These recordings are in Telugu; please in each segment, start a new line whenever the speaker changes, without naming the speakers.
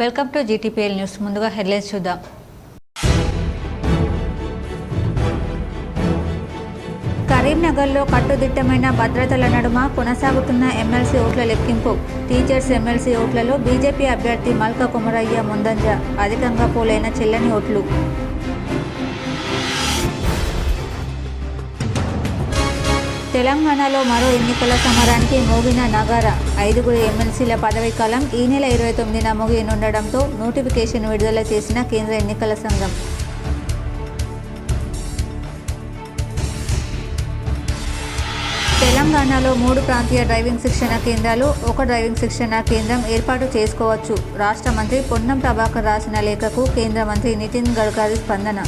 Welcome to GTPL news. ముందుగా హెడ్లైన్స్ చూద్దాం. కరీంనగర్లో కట్టుదిట్టమైన భద్రతల నడుమ కొనసాగుతున్న ఎమ్మెల్సీ ఓట్ల లెక్కింపు. టీచర్స్ ఎమ్మెల్సీ ఓట్లలో బీజేపీ అభ్యర్థి మల్క కుమరయ్య ముందంజ. అధికంగా పోలైన చెల్లని ఓట్లు. తెలంగాణలో మరో ఎన్నికల సమరానికి మోగిన నగారా. 5 ఎమ్మెల్సీల పదవీకాలం ఈ నెల 29న ముగియనుండడంతో నోటిఫికేషన్ విడుదల చేసిన కేంద్ర ఎన్నికల సంఘం. తెలంగాణలో 3 ప్రాంతీయ డ్రైవింగ్ శిక్షణ కేంద్రాలు, 1 డ్రైవింగ్ శిక్షణ కేంద్రం ఏర్పాటు చేసుకోవచ్చు. రాష్ట్ర మంత్రి పొన్నం ప్రభాకర్ రాసిన లేఖకు కేంద్ర మంత్రి నితిన్ గడ్కరీ స్పందన.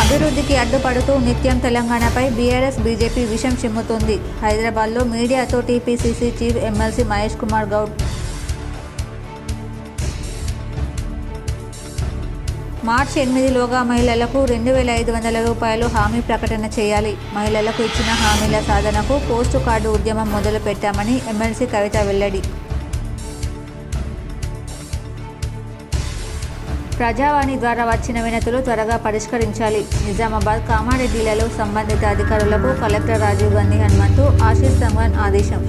అభివృద్ధికి అడ్డుపడుతూ నిత్యం తెలంగాణపై బీఆర్ఎస్ బీజేపీ విషం చిమ్ముతుంది. హైదరాబాద్లో మీడియాతో TPCC chief MLC Mahesh Kumar Goud. March 8లోగా మహిళలకు 2500 రూపాయలు హామీ ప్రకటన చేయాలి. మహిళలకు ఇచ్చిన హామీల సాధనకు పోస్టు కార్డు ఉద్యమం మొదలు పెట్టామని ఎమ్మెల్సీ కవిత వెల్లడి. ప్రజావాణి ద్వారా వచ్చిన వినతులు త్వరగా పరిష్కరించాలి. నిజామాబాద్, కామారెడ్డిలలో సంబంధిత అధికారులకు కలెక్టర్ రాజీవ్ గాంధీ హనుమంతు, ఆశీష్ సంగన్ ఆదేశం.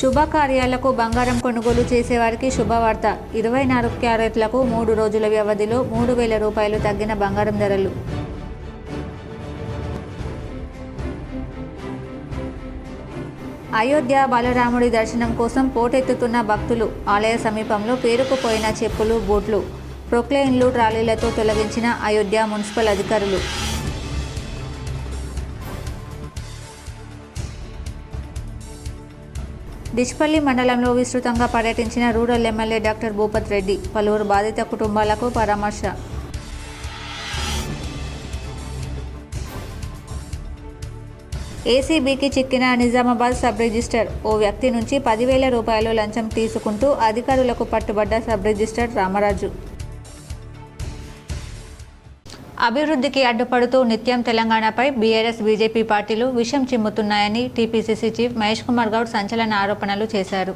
శుభకార్యాలకు బంగారం కొనుగోలు చేసేవారికి శుభవార్త. 24 క్యారెట్లకు 3 రోజుల వ్యవధిలో 3000 రూపాయలు తగ్గిన బంగారం ధరలు. అయోధ్య బాలరాముడి దర్శనం కోసం పోటెత్తుతున్న భక్తులు. ఆలయ సమీపంలో పేరుకుపోయిన చెప్పులు, బూట్లు, ప్రొక్లైన్లు, ట్రాలీలతో తొలగించిన అయోధ్య మున్సిపల్ అధికారులు. డిచ్పల్లి మండలంలో విస్తృతంగా పర్యటించిన rural MLA doctor Bhupath Reddy. పలువురు బాధిత కుటుంబాలకు పరామర్శ. ఏసీబీకి చిక్కిన నిజామాబాద్ సబ్ రిజిస్టర్. ఓ వ్యక్తి నుంచి 10,000 రూపాయలు లంచం తీసుకుంటూ అధికారులకు పట్టుబడ్డ సబ్ రిజిస్టర్ రామరాజు. అభివృద్ధికి అడ్డుపడుతూ నిత్యం తెలంగాణపై బీఆర్ఎస్ బీజేపీ పార్టీలు విషం చిమ్ముతున్నాయని టీపీసీసీ చీఫ్ మహేష్ కుమార్ గౌడ్ సంచలన ఆరోపణలు చేశారు.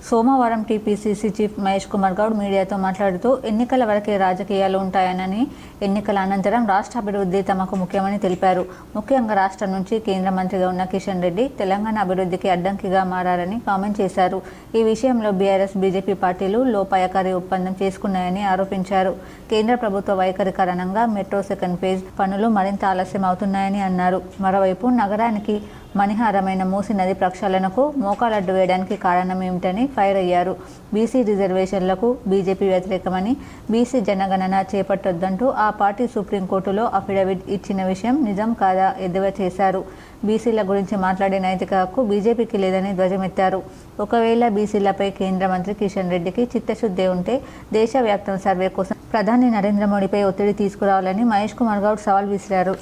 సోమవారం టీపీసీసీ చీఫ్ మహేష్ కుమార్ గౌడ్ మీడియాతో మాట్లాడుతూ ఎన్నికల వరకే రాజకీయాలు ఉంటాయనని, ఎన్నికల అనంతరం రాష్ట్ర అభివృద్ధి తమకు ముఖ్యమని తెలిపారు. ముఖ్యంగా రాష్ట్రం నుంచి కేంద్ర మంత్రిగా ఉన్న కిషన్ రెడ్డి తెలంగాణ అభివృద్ధికి అడ్డంకిగా మారారని కామెంట్ చేశారు. ఈ విషయంలో బీఆర్ఎస్ బీజేపీ పార్టీలు లోపాయకారి ఒప్పందం చేసుకున్నాయని ఆరోపించారు. కేంద్ర ప్రభుత్వ వైఖరి కారణంగా మెట్రో సెకండ్ ఫేజ్ పనులు మరింత ఆలస్యం అవుతున్నాయని అన్నారు. మరోవైపు నగరానికి మణిహారమైన మూసీ నది ప్రక్షాళనకు మోకాలడ్డు వేయడానికి కారణం ఏమిటని ఫైర్ అయ్యారు. బీసీ రిజర్వేషన్లకు బీజేపీ వ్యతిరేకమని, బీసీ జనగణన చేపట్టొద్దంటూ ఆ పార్టీ సుప్రీంకోర్టులో అఫిడవిట్ ఇచ్చిన విషయం నిజం కాదా ఎద్దేవా చేశారు. బీసీల గురించి మాట్లాడే నైతిక హక్కు బీజేపీకి లేదని ధ్వజమెత్తారు. ఒకవేళ బీసీలపై కేంద్ర మంత్రి కిషన్ రెడ్డికి చిత్తశుద్ధి ఉంటే దేశవ్యాప్తం సర్వే కోసం ప్రధాని నరేంద్ర మోడీపై ఒత్తిడి తీసుకురావాలని మహేష్ కుమార్ గౌడ్ సవాల్ విసిరారు.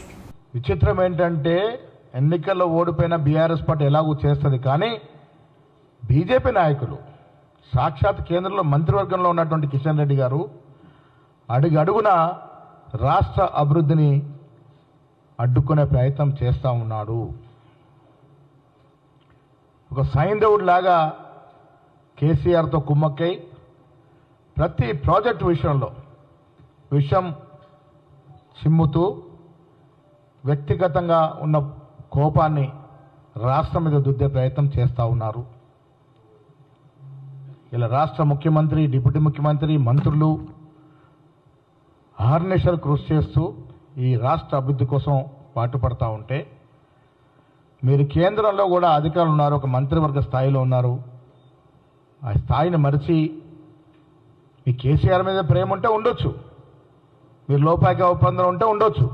విచిత్రం ఏంటంటే ఎన్నికల్లో ఓడిపోయిన బీఆర్ఎస్ పార్టీ ఎలాగూ చేస్తుంది, కానీ బీజేపీ నాయకులు సాక్షాత్ కేంద్రంలో మంత్రివర్గంలో ఉన్నటువంటి కిషన్ రెడ్డి గారు అడుగడుగున రాష్ట్ర అభివృద్ధిని అడ్డుకునే ప్రయత్నం చేస్తూ ఉన్నాడు. ఒక సైంధవుడిలాగా కేసీఆర్తో కుమ్మక్కై ప్రతి ప్రాజెక్టు విషయంలో విషయం చిమ్ముతూ వ్యక్తిగతంగా ఉన్న కోపాన్ని రాష్ట్రం మీద దుద్దే ప్రయత్నం చేస్తూ ఉన్నారు. ఇలా రాష్ట్ర ముఖ్యమంత్రి, డిప్యూటీ ముఖ్యమంత్రి, మంత్రులు అహర్నిశలు కృషి చేస్తూ ఈ రాష్ట్ర అభివృద్ధి కోసం పాటుపడతా ఉంటే, మీరు కేంద్రంలో కూడా అధికారులు ఉన్నారు, ఒక మంత్రివర్గ స్థాయిలో ఉన్నారు. ఆ స్థాయిని మరిచి మీ కేసీఆర్ మీద ప్రేమ ఉంటే ఉండొచ్చు, మీరు లోపాయిక ఒప్పందం ఉంటే ఉండొచ్చు,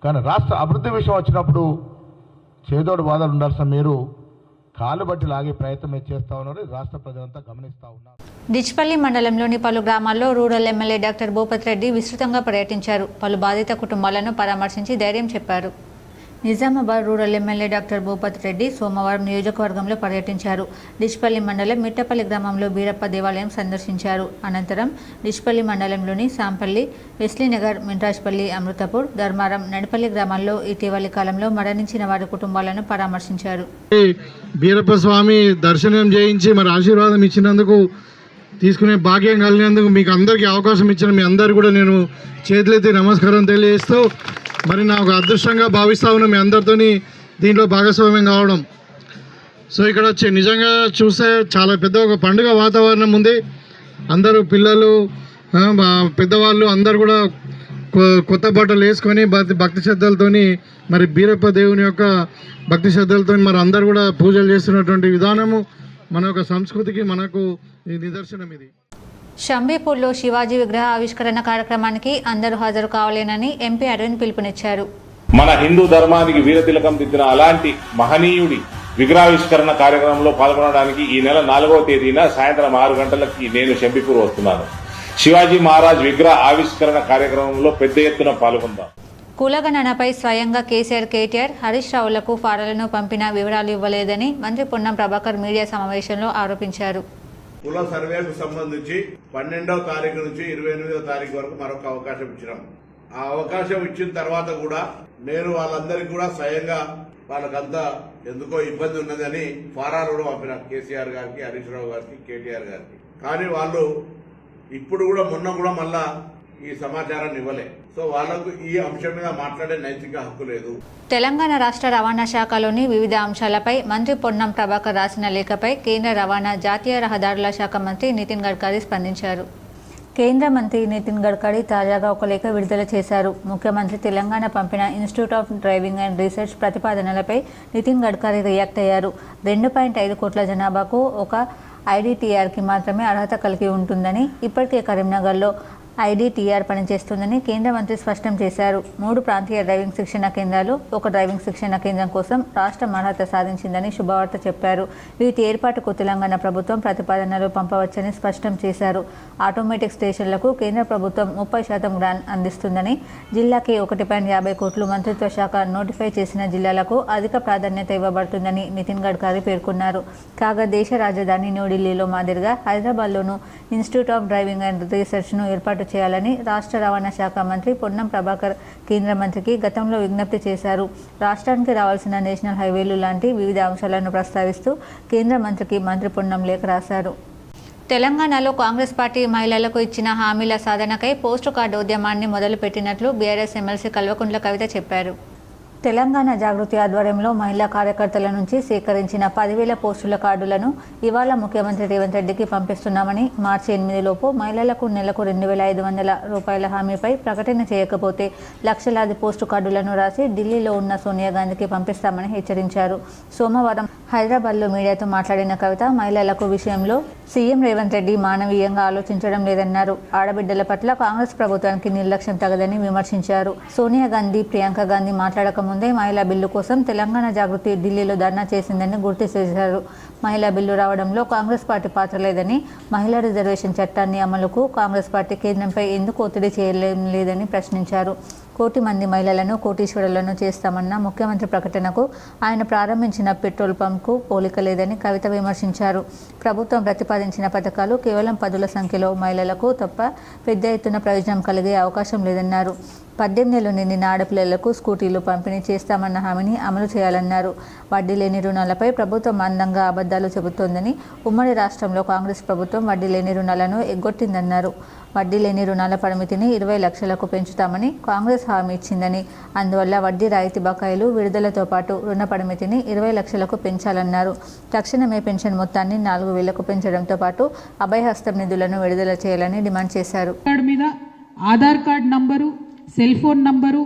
కానీ రాష్ట్ర అభివృద్ధి విషయం వచ్చినప్పుడు చేదోడు బాధలు ఉండాల్సిన మీరు కాలు బట్టి లాగే ప్రయత్నం చేస్తూ ఉన్నారు. రాష్ట్ర ప్రజలంతా గమనిస్తూ ఉన్నారు.
డిచ్పల్లి మండలంలోని పలు గ్రామాల్లో rural MLA doctor Bhupath Reddy విస్తృతంగా పర్యటించారు. పలు బాధిత కుటుంబాలను పరామర్శించి ధైర్యం చెప్పారు. Nizamabad rural MLA doctor Bhupathi Reddy సోమవారం నియోజకవర్గంలో పర్యటించారు. డిష్పల్లి మండలం మిట్టపల్లి గ్రామంలో బీరప్ప దేవాలయం సందర్శించారు. అనంతరం డిష్పల్లి మండలంలోని సాంపల్లి, వెస్లీనగర్, మింట్రాజ్పల్లి, అమృతపూర్, ధర్మారం, నడిపల్లి గ్రామాల్లో ఇటీవలి కాలంలో మరణించిన వారి కుటుంబాలను పరామర్శించారు.
బీరప్ప స్వామి దర్శనం చేయించి మరి ఆశీర్వాదం ఇచ్చినందుకు, తీసుకునే భాగ్యం కలిగినందుకు మీకు అందరికీ అవకాశం ఇచ్చిన మీ అందరు కూడా నేను చేతులెత్తి నమస్కారం తెలియజేస్తూ, మరి నాకు అదృష్టంగా భావిస్తా ఉన్న మీ అందరితోని దీంట్లో భాగస్వామ్యం కావడం. సో ఇక్కడ వచ్చి నిజంగా చూస్తే చాలా పెద్ద ఒక పండుగ వాతావరణం ఉంది. అందరూ పిల్లలు, పెద్దవాళ్ళు అందరు కూడా కొత్త బట్టలు వేసుకొని భక్తి శ్రద్ధలతోని మరి బీరప్ప దేవుని యొక్క భక్తి శ్రద్ధలతో మరి అందరు కూడా పూజలు చేస్తున్నటువంటి విధానము మన యొక్క సంస్కృతికి మనకు నిదర్శనం ఇది.
షంబీపూర్లో శివాజీ విగ్రహ ఆవిష్కరణ కార్యక్రమానికి అందరూ హాజరు కావాలేనని ఎంపీ అరవింద్ పిలుపునిచ్చారు.
మన హిందూ ధర్మానికి వీరతిలకం దిద్దిన అలాంటి మహనీయుడి విగ్రహావిష్కరణ కార్యక్రమంలో పాల్గొనడానికి ఈ నెల 4వ తేదీన సాయంత్రం 6 గంటలకి నేను షంబీపూర్ వస్తున్నాను. శివాజీ మహారాజ్ విగ్రహ ఆవిష్కరణ కార్యక్రమంలో పెద్ద ఎత్తున పాల్గొందాం.
కులగణనపై స్వయంగా కేసీఆర్, కేటీఆర్, హరీష్ రావులకు ఫారాలను పంపిన వివరాలు ఇవ్వలేదని మంత్రి పొన్నం ప్రభాకర్ మీడియా సమావేశంలో ఆరోపించారు.
కుల సర్వేకు సంబంధించి 12వ తారీఖు నుంచి 28వ తారీఖు వరకు మరొక అవకాశం ఇచ్చినాం. ఆ అవకాశం ఇచ్చిన తర్వాత కూడా నేను వాళ్ళందరికీ కూడా స్వయంగా వాళ్ళకంతా ఎందుకో ఇబ్బంది ఉన్నదని ఫారాలు కూడా పంపిన కేసీఆర్ గారికి, హరీష్ రావు గారికి, కేటీఆర్ గారికి. కానీ వాళ్ళు ఇప్పుడు కూడా మొన్న కూడా మళ్ళా ఈ సమాచారాన్ని ఇవ్వలే. సో వాళ్లకు ఈ అంశం మీద మాట్లాడే నైతిక హక్కు లేదు.
తెలంగాణ రాష్ట్ర రవాణా శాఖలోని వివిధ అంశాలపై మంత్రి పొన్నం ప్రభాకర్ రాసిన లేఖపై కేంద్ర రవాణా, జాతీయ రహదారుల శాఖ మంత్రి నితిన్ గడ్కరీ స్పందించారు. కేంద్ర మంత్రి నితిన్ గడ్కరీ తాజాగా ఒక లేఖ విడుదల చేశారు. ముఖ్యమంత్రి తెలంగాణ పంపిన institute of driving and research ప్రతిపాదనలపై నితిన్ గడ్కరీ రియాక్ట్ అయ్యారు. 2.5 కోట్ల జనాభాకు ఒక ఐడిటిఆర్కి మాత్రమే అర్హత కలిగి ఉంటుందని, ఇప్పటికే కరీంనగర్లో ఐడిటిఆర్ పనిచేస్తుందని కేంద్ర మంత్రి స్పష్టం చేశారు. 3 ప్రాంతీయ డ్రైవింగ్ శిక్షణ కేంద్రాలు, 1 డ్రైవింగ్ శిక్షణ కేంద్రం కోసం రాష్ట్రం అర్హత సాధించిందని శుభవార్త చెప్పారు. వీటి ఏర్పాటుకు తెలంగాణ ప్రభుత్వం ప్రతిపాదనలు పంపవచ్చని స్పష్టం చేశారు. ఆటోమేటిక్ స్టేషన్లకు కేంద్ర ప్రభుత్వం 30% గ్రాంట్ అందిస్తుందని, జిల్లాకి 1.50 కోట్లు మంత్రిత్వ శాఖ నోటిఫై చేసిన జిల్లాలకు అధిక ప్రాధాన్యత ఇవ్వబడుతుందని నితిన్ గడ్కరీ పేర్కొన్నారు. కాగా దేశ రాజధాని న్యూఢిల్లీలో మాదిరిగా హైదరాబాద్లోనూ ఇన్స్టిట్యూట్ ఆఫ్ డ్రైవింగ్ అండ్ రీసెర్చ్ను ఏర్పాటు చేయాలని రాష్ట్ర రవాణా శాఖ మంత్రి పొన్నం ప్రభాకర్ కేంద్ర మంత్రికి గతంలో విజ్ఞప్తి చేశారు. రాష్ట్రానికి రావాల్సిన నేషనల్ హైవేలు లాంటి వివిధ అంశాలను ప్రస్తావిస్తూ కేంద్ర మంత్రికి మంత్రి పొన్నం లేఖ రాశారు. తెలంగాణలో కాంగ్రెస్ పార్టీ మహిళలకు ఇచ్చిన హామీల సాధనకై పోస్టు కార్డు ఉద్యమాన్ని మొదలుపెట్టినట్లు బీఆర్ఎస్ ఎమ్మెల్సీ కల్వకుంట్ల కవిత చెప్పారు. తెలంగాణ జాగృతి ఆధ్వర్యంలో మహిళా కార్యకర్తల నుంచి సేకరించిన 10,000 పోస్టుల కార్డులను ఇవాళ ముఖ్యమంత్రి రేవంత్ రెడ్డికి పంపిస్తున్నామని, మార్చి 8 లోపు మహిళలకు నెలకు 2,500 రూపాయల హామీపై ప్రకటన చేయకపోతే లక్షలాది పోస్టు కార్డులను రాసి ఢిల్లీలో ఉన్న సోనియా గాంధీకి పంపిస్తామని హెచ్చరించారు. సోమవారం హైదరాబాద్లో మీడియాతో మాట్లాడిన కవిత మహిళలకు విషయంలో సీఎం రేవంత్ రెడ్డి మానవీయంగా ఆలోచించడం లేదన్నారు. ఆడబిడ్డల పట్ల కాంగ్రెస్ ప్రభుత్వానికి నిర్లక్ష్యం తగదని విమర్శించారు. సోనియా గాంధీ, ప్రియాంక గాంధీ మాట్లాడకముందే మహిళా బిల్లు కోసం తెలంగాణ జాగృతి ఢిల్లీలో ధర్నా చేసిందని గుర్తు చేశారు. మహిళా బిల్లు రావడంలో కాంగ్రెస్ పార్టీ పాత్ర లేదని, మహిళా రిజర్వేషన్ చట్టాన్ని అమలుకు కాంగ్రెస్ పార్టీ కేంద్రంపై ఎందుకు ఒత్తిడి చేయలేదని ప్రశ్నించారు. 1 కోటి మంది మహిళలను కోటీశ్వరులను చేస్తామన్న ముఖ్యమంత్రి ప్రకటనకు ఆయన ప్రారంభించిన పెట్రోల్ పంప్కు పోలిక లేదని కవిత విమర్శించారు. ప్రభుత్వం ప్రతిపాదించిన పథకాలు కేవలం 10ల సంఖ్యలో మహిళలకు తప్ప పెద్ద ఎత్తున ప్రయోజనం కలిగే అవకాశం లేదన్నారు. 18 ఏళ్లు నిండిన ఆడపిల్లలకు స్కూటీలు పంపిణీ చేస్తామన్న హామీని అమలు చేయాలన్నారు. వడ్డీ లేని రుణాలపై ప్రభుత్వం అందంగా అబద్ధాలు చెబుతోందని, ఉమ్మడి రాష్ట్రంలో కాంగ్రెస్ ప్రభుత్వం వడ్డీ లేని రుణాలను ఎగ్గొట్టిందన్నారు. వడ్డీ లేని రుణాల పరిమితిని 20 లక్షలకు పెంచుతామని కాంగ్రెస్ హామీ ఇచ్చిందని, అందువల్ల వడ్డీ రాయితీ బకాయిలు విడుదలతో పాటు రుణ పరిమితిని 20 లక్షలకు పెంచాలన్నారు. తక్షణమే పెన్షన్ మొత్తాన్ని 4,000కు పెంచడంతో పాటు అభయహస్తం నిధులను విడుదల చేయాలని డిమాండ్ చేశారు.
Aadhaar card number, cell phone number,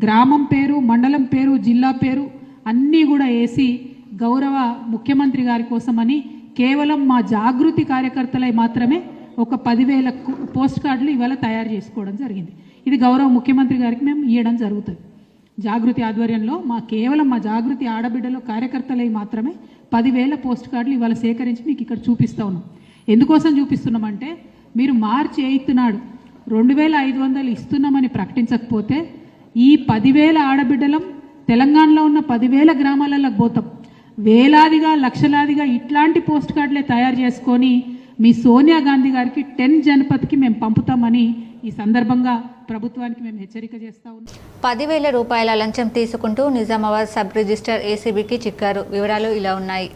గ్రామం పేరు, మండలం పేరు, జిల్లా పేరు అన్నీ కూడా వేసి గౌరవ ముఖ్యమంత్రి గారి కోసమని కేవలం మా జాగృతి కార్యకర్తలై మాత్రమే ఒక 10,000 పోస్ట్ కార్డులు ఇవాళ తయారు చేసుకోవడం జరిగింది. ఇది గౌరవ ముఖ్యమంత్రి గారికి మేము ఇవ్వడం జరుగుతుంది. జాగృతి ఆధ్వర్యంలో కేవలం మా జాగృతి ఆడబిడ్డలో కార్యకర్తలై మాత్రమే 10,000 పోస్ట్ కార్డులు ఇవాళ సేకరించి మీకు ఇక్కడ చూపిస్తూ ఉన్నాం. ఎందుకోసం చూపిస్తున్నామంటే, మీరు మార్చి 8 నాడు 2,500 ఇస్తున్నామని ప్రకటించకపోతే ఈ 10,000 ఆడబిడ్డలం తెలంగాణలో ఉన్న 10,000 గ్రామాలలో పోతాం, వేలాదిగా లక్షలాదిగా ఇట్లాంటి పోస్ట్ కార్డులే తయారు చేసుకొని మీ సోనియా గాంధీ గారికి 10 జనపథ్కి మేము పంపుతామని ఈ సందర్భంగా ప్రభుత్వానికి మేము హెచ్చరిక చేస్తా ఉన్నాం.
10,000 రూపాయల లంచం తీసుకుంటూ నిజామాబాద్ సబ్ రిజిస్టర్ ఏసీబీకి చిక్కారు. వివరాలు ఇలా ఉన్నాయి.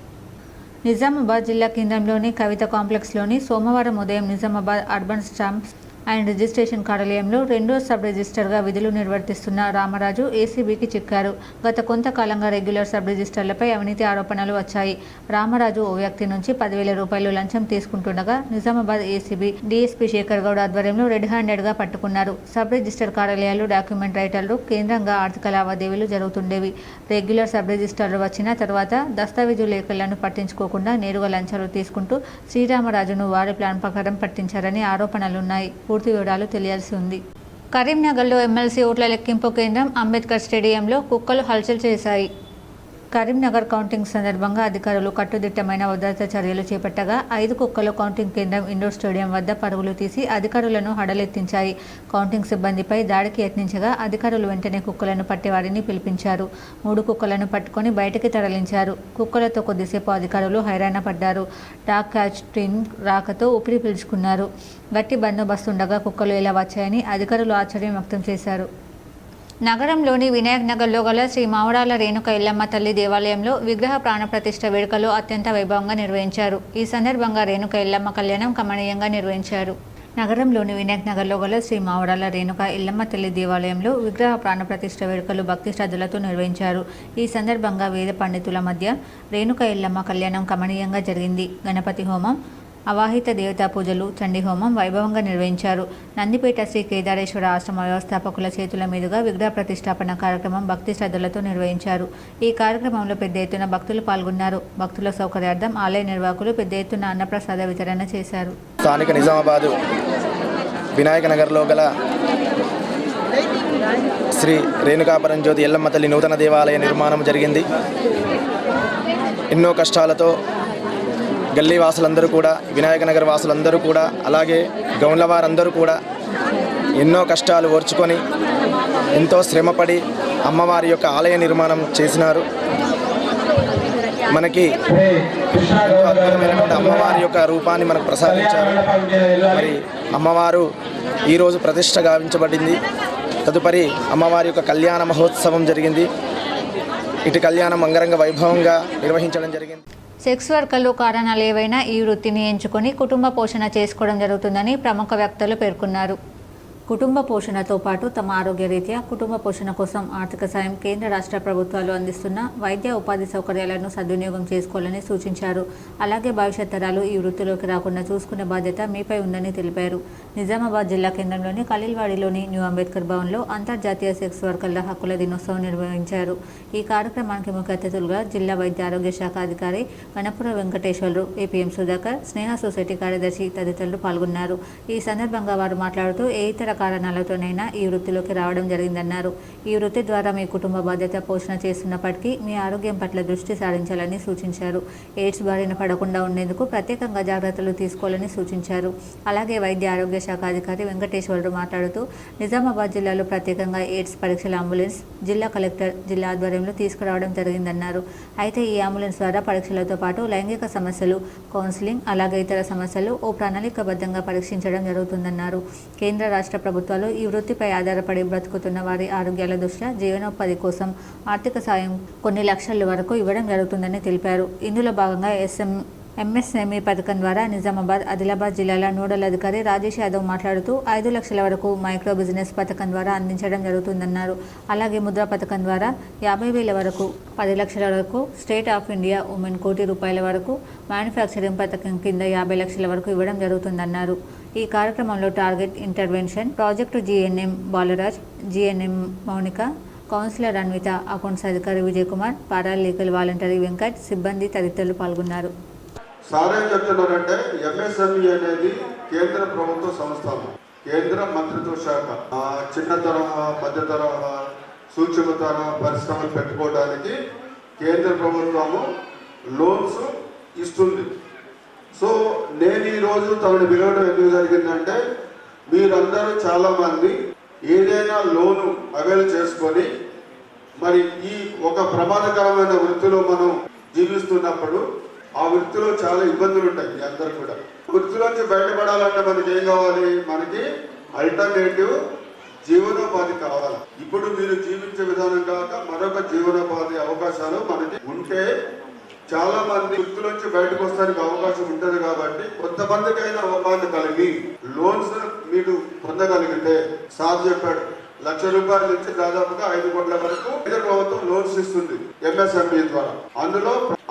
నిజామాబాద్ జిల్లా కేంద్రంలోని కవిత కాంప్లెక్స్లోని సోమవారం ఉదయం Nizamabad urban stamps and registration కార్యాలయంలో 2వ సబ్ రిజిస్టర్గా విధులు నిర్వర్తిస్తున్న రామరాజు ఏసీబీకి చిక్కారు. గత కొంతకాలంగా రెగ్యులర్ సబ్ రిజిస్టర్లపై అవినీతి ఆరోపణలు వచ్చాయి. రామరాజు ఓ వ్యక్తి నుంచి 10,000 రూపాయలు లంచం తీసుకుంటుండగా నిజామాబాద్ ఏసీబీ డీఎస్పీ శేఖర్ గౌడ్ ఆధ్వర్యంలో రెడ్ హ్యాండెడ్గా పట్టుకున్నారు. సబ్ రిజిస్టర్ కార్యాలయాలు, డాక్యుమెంట్ రైటర్లు కేంద్రంగా ఆర్థిక లావాదేవీలు జరుగుతుండేవి. రెగ్యులర్ సబ్ రిజిస్టర్లు వచ్చిన తర్వాత దస్తావేజు లేఖలను పట్టించుకోకుండా నేరుగా లంచాలు తీసుకుంటూ శ్రీరామరాజును వారి ప్లాన్ ప్రకారం పట్టించారని ఆరోపణలున్నాయి. పూర్తి వివరాలు తెలియాల్సి ఉంది. కరీంనగర్లో ఎమ్మెల్సీ ఓట్ల లెక్కింపు కేంద్రం అంబేద్కర్ స్టేడియంలో కుక్కలు హల్చల్ చేశాయి. కరీంనగర్ కౌంటింగ్ సందర్భంగా అధికారులు కట్టుదిట్టమైన భద్రతా చర్యలు చేపట్టగా 5 కుక్కలు కౌంటింగ్ కేంద్రం ఇండోర్ స్టేడియం వద్ద పరుగులు తీసి అధికారులను హడలెత్తించాయి. కౌంటింగ్ సిబ్బందిపై దాడికి యత్నించగా అధికారులు వెంటనే కుక్కలను పట్టి వారిని పిలిపించారు. 3 కుక్కలను పట్టుకొని బయటికి తరలించారు. కుక్కలతో కొద్దిసేపు అధికారులు హైరాణ పడ్డారు. డాగ్ క్యాచ్ టీమ్ రాకతో ఊపిరి పీల్చుకున్నారు. గట్టి బందోబస్తుండగా కుక్కలు ఎలా వచ్చాయని అధికారులు ఆశ్చర్యం వ్యక్తం చేశారు. నగరంలోని వినాయక్ నగర్లో గల శ్రీ మావడాల రేణుక ఎల్లమ్మ తల్లి దేవాలయంలో విగ్రహ ప్రాణప్రతిష్ఠ వేడుకలు అత్యంత వైభవంగా నిర్వహించారు. ఈ సందర్భంగా రేణుక ఎల్లమ్మ కళ్యాణం కమనీయంగా నిర్వహించారు. నగరంలోని వినాయక్ నగర్లో గల శ్రీ మావడాల రేణుక ఎల్లమ్మ తల్లి దేవాలయంలో విగ్రహ ప్రాణప్రతిష్ఠ వేడుకలు భక్తి శ్రద్ధలతో నిర్వహించారు. ఈ సందర్భంగా వేద పండితుల మధ్య రేణుక ఎల్లమ్మ కళ్యాణం కమనీయంగా జరిగింది. గణపతి హోమం, అవాహిత దేవతా పూజలు, చండీ హోమం వైభవంగా నిర్వహించారు. నందిపేట శ్రీ కేదారేశ్వర ఆశ్రమ వ్యవస్థాపకుల చేతుల మీదుగా విగ్రహ ప్రతిష్టాపన కార్యక్రమం భక్తి శ్రద్ధలతో నిర్వహించారు. ఈ కార్యక్రమంలో పెద్ద ఎత్తున భక్తులు పాల్గొన్నారు. భక్తుల సౌకర్యార్థం ఆలయ నిర్వాహకులు పెద్ద ఎత్తున అన్నప్రసాద వితరణ చేశారు.
స్థానిక నిజామాబాదు వినాయక నగర్లో గల శ్రీ రేణుకాపరం జ్యోతి ఎల్లమ్మ తల్లి నూతన దేవాలయ నిర్మాణం జరిగింది. ఎన్నో కష్టాలతో గల్లీ వాసులందరూ కూడా, వినాయక నగర్ వాసులందరూ కూడా, అలాగే గౌన్ల వారందరూ కూడా ఎన్నో కష్టాలు ఓర్చుకొని ఎంతో శ్రమపడి అమ్మవారి యొక్క ఆలయ నిర్మాణం చేసినారు. మనకి ఎంతో అద్భుతమైనటువంటి అమ్మవారి యొక్క రూపాన్ని మనకు ప్రసాదించారు. మరి అమ్మవారు ఈరోజు ప్రతిష్ఠ గావించబడింది. తదుపరి అమ్మవారి యొక్క కళ్యాణ మహోత్సవం జరిగింది. ఇటు కళ్యాణం అంగరంగ వైభవంగా నిర్వహించడం జరిగింది.
సెక్స్ వర్కర్లు కారణాలు ఏవైనా ఈ వృత్తిని ఎంచుకొని కుటుంబ పోషణ చేసుకోవడం జరుగుతుందని ప్రముఖ వ్యక్తులు పేర్కొన్నారు. కుటుంబ పోషణతో పాటు తమ ఆరోగ్య రీత్యా కుటుంబ పోషణ కోసం ఆర్థిక సాయం కేంద్ర రాష్ట్ర ప్రభుత్వాలు అందిస్తున్న వైద్య ఉపాధి సౌకర్యాలను సద్వినియోగం చేసుకోవాలని సూచించారు. అలాగే భవిష్యత్ తరాలు ఈ వృత్తిలోకి రాకుండా చూసుకునే బాధ్యత మీపై ఉందని తెలిపారు. నిజామాబాద్ జిల్లా కేంద్రంలోని ఖలీల్వాడిలోని న్యూ అంబేద్కర్ భవన్లో అంతర్జాతీయ సెక్స్ వర్కర్ల హక్కుల దినోత్సవం నిర్వహించారు. ఈ కార్యక్రమానికి ముఖ్య అతిథులుగా జిల్లా వైద్య ఆరోగ్య శాఖ అధికారి వనపుర వెంకటేశ్వర్లు, ఏపీఎం సుధాకర్, స్నేహ సొసైటీ కార్యదర్శి తదితరులు పాల్గొన్నారు. ఈ సందర్భంగా వారు మాట్లాడుతూ ఏ ఇతర కారణాలతోనైనా ఈ వృత్తిలోకి రావడం జరిగిందన్నారు. ఈ వృత్తి ద్వారా మీ కుటుంబ బాధ్యత పోషణ చేస్తున్నప్పటికీ మీ ఆరోగ్యం పట్ల దృష్టి సారించాలని సూచించారు. ఎయిడ్స్ బారిన పడకుండా ఉండేందుకు ప్రత్యేకంగా జాగ్రత్తలు తీసుకోవాలని సూచించారు. అలాగే వైద్య ఆరోగ్య శాఖ అధికారి వెంకటేశ్వరరావు మాట్లాడుతూ నిజామాబాద్ జిల్లాలో ప్రత్యేకంగా ఎయిడ్స్ పరీక్షల అంబులెన్స్ జిల్లా కలెక్టర్ జిల్లా ఆధ్వర్యంలో తీసుకురావడం జరిగిందన్నారు. అయితే ఈ అంబులెన్స్ ద్వారా పరీక్షలతో పాటు లైంగిక సమస్యలు, కౌన్సిలింగ్, అలాగే ఇతర సమస్యలు ఓ ప్రణాళికబద్ధంగా పరీక్షించడం జరుగుతుందన్నారు. కేంద్ర రాష్ట్ర ప్రభుత్వాలు ఈ వృత్తిపై ఆధారపడి బ్రతుకుతున్న వారి ఆరోగ్యాల దృష్ట్యా జీవనోపాధి కోసం ఆర్థిక సాయం కొన్ని లక్షల వరకు ఇవ్వడం జరుగుతుందని తెలిపారు. ఇందులో భాగంగా ఎంఎస్ఎంఈ పథకం ద్వారా నిజామాబాద్, ఆదిలాబాద్ జిల్లాల నోడల్ అధికారి రాజేష్ యాదవ్ మాట్లాడుతూ 5 లక్షల వరకు మైక్రో బిజినెస్ పథకం ద్వారా అందించడం జరుగుతుందన్నారు. అలాగే ముద్రా పథకం ద్వారా 50,000 వరకు, 10 లక్షల వరకు, స్టేట్ ఆఫ్ ఇండియా ఉమెన్ ₹1,00,00,000 వరకు, మ్యానుఫ్యాక్చరింగ్ పథకం కింద 50 లక్షల వరకు ఇవ్వడం జరుగుతుందన్నారు. ఈ కార్యక్రమంలో target intervention project GNM Balaraj, GNM Mounika, counsellor Anvitha, accounts అధికారి విజయ్ కుమార్, పారాలీగల్ వాలంటరీ వెంకట్, సిబ్బంది తదితరులు పాల్గొన్నారు.
సార్ ఏం చెప్తున్నారంటే ఎంఎస్ఎంఈ అనేది కేంద్ర ప్రభుత్వ సంస్థ, కేంద్ర మంత్రిత్వ శాఖ చిన్న తరహా, మధ్య తరహా, సూక్ష్మ తరహా పరిశ్రమలు పెట్టుకోవడానికి కేంద్ర ప్రభుత్వము లోన్స్ ఇస్తుంది. సో నేను ఈరోజు తనని పిలవడం ఎందుకు జరిగిందంటే మీరందరూ చాలామంది ఏదైనా లోను అవైల్ చేసుకొని మరి ఈ ఒక ప్రమాదకరమైన వృత్తిలో మనం జీవిస్తున్నప్పుడు ఆ వృత్తిలో చాలా ఇబ్బందులు ఉంటాయి మీ అందరు కూడా. వృత్తిలోంచి బయటపడాలంటే మనకి ఏం కావాలి? మనకి ఆల్టర్నేటివ్ జీవనోపాధి కావాలి. ఇప్పుడు మీరు జీవించే విధానం కాక మరొక జీవనోపాధి అవకాశాలు మనకి ఉంటే చాలా మంది వృత్తిలోంచి బయటకు వస్తానికి అవకాశం ఉంటుంది. కాబట్టి కొంతమందికైనా అవగాహన కలిగి లోన్స్ మీరు పొందగలిగితే, సార్ చెప్పాడు 1,00,000 రూపాయల నుంచి దాదాపుగా 5 కోట్ల వరకు కేంద్ర ప్రభుత్వం లోన్స్ ఇస్తుంది ఎంఎస్ఎంఈ ద్వారా.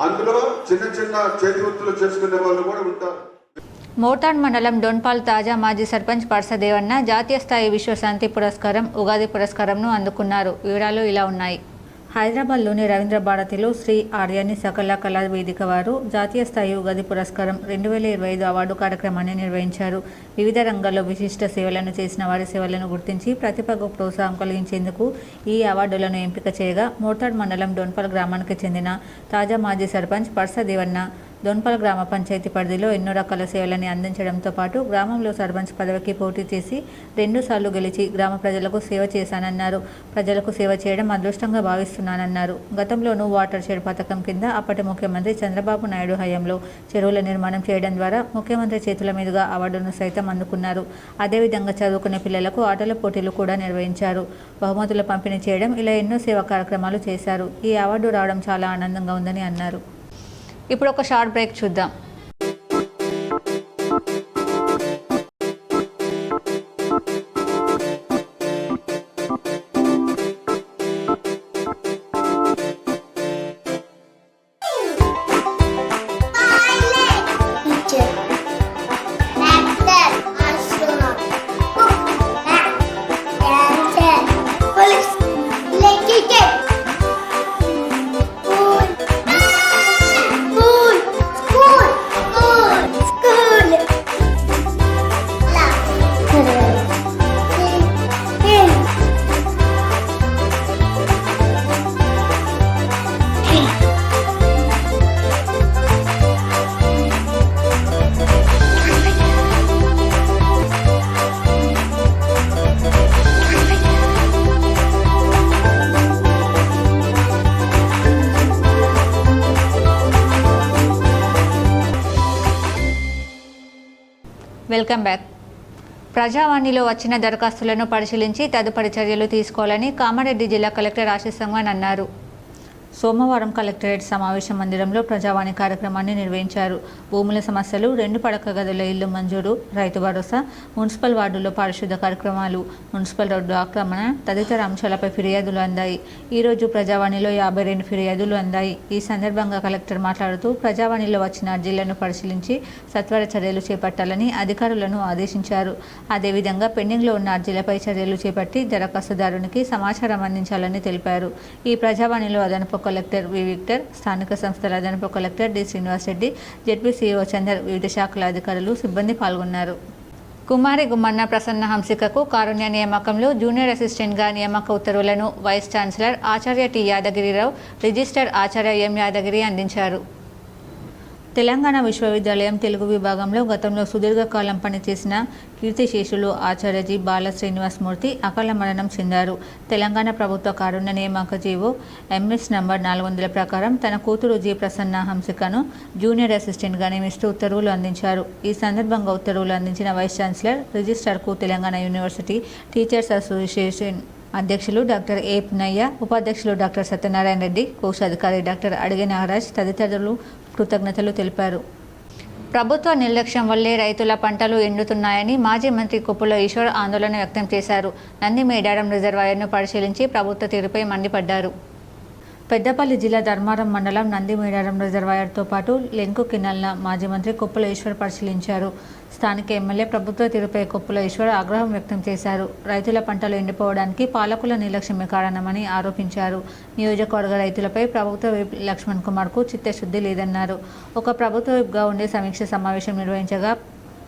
అందులో చిన్న చిన్న చేతి వృత్తులు చేసుకునే వాళ్ళు కూడా ఉంటారు.
మోటాడ్ మండలం డోన్పాల్ తాజా మాజీ సర్పంచ్ పర్సదేవన్న జాతీయ స్థాయి విశ్వశాంతి పురస్కారం, ఉగాది పురస్కారంను అందుకున్నారు. వివరాలు ఇలా ఉన్నాయి. హైదరాబాద్లోని రవీంద్ర భారతిలో శ్రీ ఆర్యాని సకల కళా వేదిక వారు జాతీయ స్థాయి ఉగాది పురస్కారం 2025 అవార్డు కార్యక్రమాన్ని నిర్వహించారు. వివిధ రంగాల్లో విశిష్ట సేవలను చేసిన వారి సేవలను గుర్తించి ప్రతిభకు ప్రోత్సాహం కలిగించేందుకు ఈ అవార్డులను ఎంపిక చేయగా మోటాడ్ మండలం డోన్పాల్ గ్రామానికి చెందిన తాజా మాజీ సర్పంచ్ పర్సదేవన్న డోన్పాల్ గ్రామ పంచాయతీ పరిధిలో ఎన్నో రకాల సేవలని అందించడంతో పాటు గ్రామంలో సర్పంచ్ పదవికి పోటీ చేసి 2 సార్లు గెలిచి గ్రామ ప్రజలకు సేవ చేశానన్నారు. ప్రజలకు సేవ చేయడం అదృష్టంగా భావిస్తున్నానన్నారు. గతంలోనూ వాటర్ షెడ్ పథకం కింద అప్పటి ముఖ్యమంత్రి చంద్రబాబు నాయుడు హయాంలో చెరువుల నిర్మాణం చేయడం ద్వారా ముఖ్యమంత్రి చేతుల మీదుగా అవార్డును సైతం అందుకున్నారు. అదేవిధంగా చదువుకునే పిల్లలకు ఆటల పోటీలు కూడా నిర్వహించారు. బహుమతుల పంపిణీ చేయడం, ఇలా ఎన్నో సేవా కార్యక్రమాలు చేశారు. ఈ అవార్డు రావడం చాలా ఆనందంగా ఉందని అన్నారు. ఇప్పుడు ఒక షార్ట్ బ్రేక్ చూద్దాం. Welcome back. ప్రజావాణిలో వచ్చిన దరఖాస్తులను పరిశీలించి తదుపరి చర్యలు తీసుకోవాలని కామారెడ్డి జిల్లా కలెక్టర్ ఆశీష్ సంగ్వాన్ అన్నారు. సోమవారం కలెక్టరేట్ సమావేశ మందిరంలో ప్రజావాణి కార్యక్రమాన్ని నిర్వహించారు. భూముల సమస్యలు, 2 పడక గదుల ఇల్లు మంజూరు, రైతు భరోసా, మున్సిపల్ వార్డుల్లో పారిశుద్ధ కార్యక్రమాలు, మున్సిపల్ రోడ్డు ఆక్రమణ తదితర అంశాలపై ఫిర్యాదులు అందాయి. ఈరోజు ప్రజావాణిలో 52 ఫిర్యాదులు అందాయి. ఈ సందర్భంగా కలెక్టర్ మాట్లాడుతూ ప్రజావాణిలో వచ్చిన అర్జీలను పరిశీలించి సత్వర చర్యలు చేపట్టాలని అధికారులను ఆదేశించారు. అదేవిధంగా పెండింగ్లో ఉన్న అర్జీలపై చర్యలు చేపట్టి దరఖాస్తుదారునికి సమాచారం అందించాలని తెలిపారు. ఈ ప్రజావాణిలో అదనపు కలెక్టర్ వి విక్టర్, స్థానిక సంస్థల అదనపు collector D Srinivas Reddy, ZP CEO Chander, వివిధ శాఖల అధికారులు, సిబ్బంది పాల్గొన్నారు. కుమారి గుమ్మన్న ప్రసన్న హంసికకు కారుణ్య నియామకంలో జూనియర్ అసిస్టెంట్గా నియామక ఉత్తర్వులను వైస్ ఛాన్సలర్ ఆచార్య టి యాదగిరిరావు, రిజిస్టర్ ఆచార్య ఎం యాదగిరి అందించారు. తెలంగాణ విశ్వవిద్యాలయం తెలుగు విభాగంలో గతంలో సుదీర్ఘకాలం పనిచేసిన కీర్తిశేషులు ఆచార్య జి బాల శ్రీనివాసమూర్తి అకాల మరణం చెందారు. తెలంగాణ ప్రభుత్వ కారుణ్య నియామక జీవో ఎంఎస్ నంబర్ 400 ప్రకారం తన కూతురు జి ప్రసన్న హంసికను జూనియర్ అసిస్టెంట్గా నియమిస్తూ ఉత్తర్వులు అందించారు. ఈ సందర్భంగా ఉత్తర్వులు అందించిన వైస్ ఛాన్సలర్ రిజిస్ట్రార్కు తెలంగాణ యూనివర్సిటీ టీచర్స్ అసోసియేషన్ అధ్యక్షులు డాక్టర్ ఏ పున్నయ్య, ఉపాధ్యక్షులు డాక్టర్ సత్యనారాయణ రెడ్డి, కోశాధికారి డాక్టర్ అడిగే నాగరాజ్ తదితరులు కృతజ్ఞతలు తెలిపారు. ప్రభుత్వ నిర్లక్ష్యం వల్లే రైతుల పంటలు ఎండుతున్నాయని మాజీ మంత్రి కొప్పుల ఈశ్వర్ ఆందోళన వ్యక్తం చేశారు. నంది మేడారం రిజర్వాయర్ను పరిశీలించి ప్రభుత్వ తీరుపై మండిపడ్డారు. పెద్దపల్లి జిల్లా ధర్మారం మండలం నంది మేడారం రిజర్వాయర్తో పాటు లెంకు కెనాల్ను మాజీ మంత్రి కొప్పుల ఈశ్వర్ పరిశీలించారు. స్థానిక ఎమ్మెల్యే ప్రభుత్వ తీరుపై కొప్పుల ఈశ్వర్ ఆగ్రహం వ్యక్తం చేశారు. రైతుల పంటలు ఎండిపోవడానికి పాలకుల నిర్లక్ష్యమే కారణమని ఆరోపించారు. నియోజకవర్గ రైతులపై ప్రభుత్వ విప్ లక్ష్మణ్ కుమార్కు చిత్తశుద్ధి లేదన్నారు. ఒక ప్రభుత్వ విప్గా ఉండే సమీక్ష సమావేశం నిర్వహించగా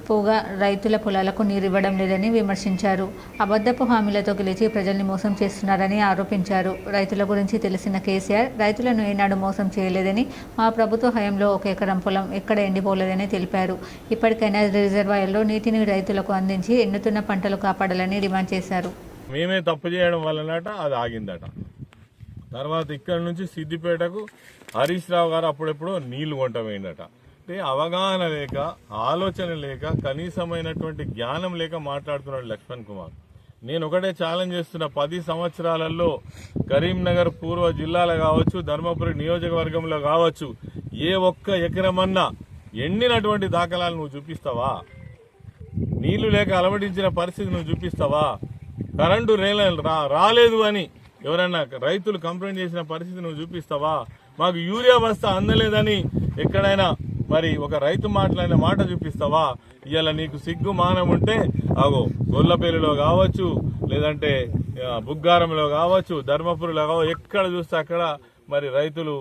పోగా రైతుల పొలాలకు నీరివ్వడం లేదని విమర్శించారు. అబద్ధపు హామీలతో గెలిచి ప్రజల్ని మోసం చేస్తున్నారని ఆరోపించారు. రైతుల గురించి తెలిసిన కేసీఆర్ రైతులను ఏనాడు మోసం చేయలేదని, మా ప్రభుత్వ హయాంలో 1 ఎకరం పొలం ఎక్కడ ఎండిపోలేదని తెలిపారు. ఇప్పటికైనా రిజర్వాయర్లో నీటిని రైతులకు అందించి ఎండుతున్న పంటలు కాపాడాలని డిమాండ్ చేశారు.
మేమే తప్పు చేయడం వల్లనట అది ఆగిందట. తర్వాత ఇక్కడ నుంచి సిద్దిపేటకు హరీష్ రావు గారు అప్పుడెప్పుడో నీళ్లు కొంటమైందట. అంటే అవగాహన లేక, ఆలోచన లేక, కనీసమైనటువంటి జ్ఞానం లేక మాట్లాడుతున్నాడు లక్ష్మణ్ కుమార్. నేను ఒకటే ఛాలెంజ్ చేస్తున్న, 10 సంవత్సరాలలో కరీంనగర్ పూర్వ జిల్లాలో కావచ్చు, ధర్మపురి నియోజకవర్గంలో కావచ్చు, ఏ ఒక్క ఎకరమన్నా ఎండినటువంటి దాఖలాలు నువ్వు చూపిస్తావా? నీళ్లు లేక అలవడించిన పరిస్థితి నువ్వు చూపిస్తావా? కరెంటు రాలేదు అని ఎవరన్నా రైతులు కంప్లైంట్ చేసిన పరిస్థితి నువ్వు చూపిస్తావా? మాకు యూరియా బస్తా అందలేదని ఎక్కడైనా మరి ఒక రైతు మాట్లాడిన మాట చూపిస్తావా? ఇవాళ నీకు సిగ్గు మానం ఉంటే అగో గొల్లపల్లిలో కావచ్చు, లేదంటే బుగ్గారంలో కావచ్చు, ధర్మపురిలో కావచ్చు, ఎక్కడ చూస్తే అక్కడ మరి రైతులు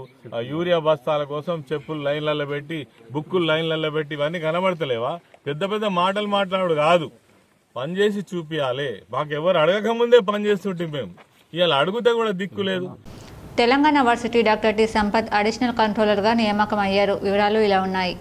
యూరియా బస్తాల కోసం చెప్పులు లైన్లలో పెట్టి, బుక్కులు లైన్లలో పెట్టి ఇవన్నీ కనబడతలేవా? పెద్ద పెద్ద మాటలు మాట్లాడు కాదు, పనిచేసి చూపియాలి. మాకెవరు అడగక ముందే పనిచేస్తుంటే మేము ఇవాళ అడుగుతే కూడా దిక్కు లేదు.
Telangana varsity doctor T Sampath additional కంట్రోలర్గా నియామకం అయ్యారు. వివరాలు ఇలా ఉన్నాయి.